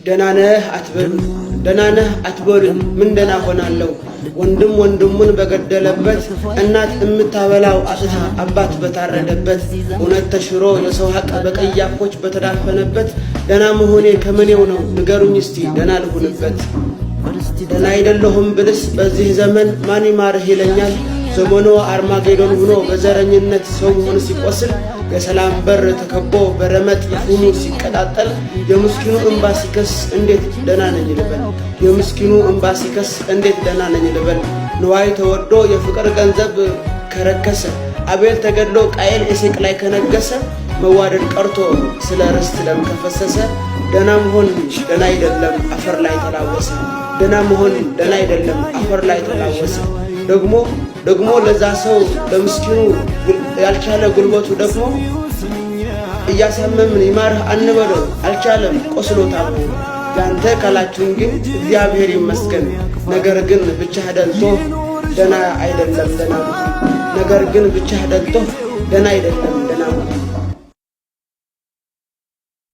ደህና ነህ አትበሉኝ ምን ደህና ሆናለሁ ወንድም ወንድሙን በገደለበት እናት እምታበላው አጥታ አባት በታረደበት እውነት ተሽሮ የሰው ሀቅ በቀያፎች በተዳፈነበት ደህና መሆኔ ከምኔው ነው ንገሩኝ እስቲ ደህና ልሁንበት ደህና አይደለሁም ብልስ በዚህ ዘመን ማን ይማርህ ይለኛል ዘመኑ አርማጌዶን ሆኖ በዘረኝነት ሰው ሆኖ ሲቆስል የሰላም በር ተከቦ በረመጥ ይፉሙ ሲቀጣጠል የምስኪኑ እንባ ሲከስ እንዴት ደህና ነኝ ልበል የምስኪኑ እንባ ሲከስ እንዴት ደህና ነኝ ልበል ንዋይ ተወዶ የፍቅር ገንዘብ ከረከሰ አቤል ተገድሎ ቃየል ኤሴቅ ላይ ከነገሰ መዋደድ ቀርቶ ስለ ርስት ደም ከፈሰሰ ደህና መሆን ደህና አይደለም አፈር ላይ ተላወሰ ደህና መሆን ደህና አይደለም አፈር ላይ ተላወሰ ደግሞ ለዛ ሰው ለምስኪኑ ያልቻለ ጉልበቱ ደግሞ እያሳመምን ይማርህ አንበለው አልቻለም ቆስሎታል ያንተ ካላችሁን ግን እግዚአብሔር ይመስገን ነገር ግን ብቻህ ደልቶ ደህና አይደለም ደህና ነገር ግን ብቻህ ደልቶ ደህና አይደለም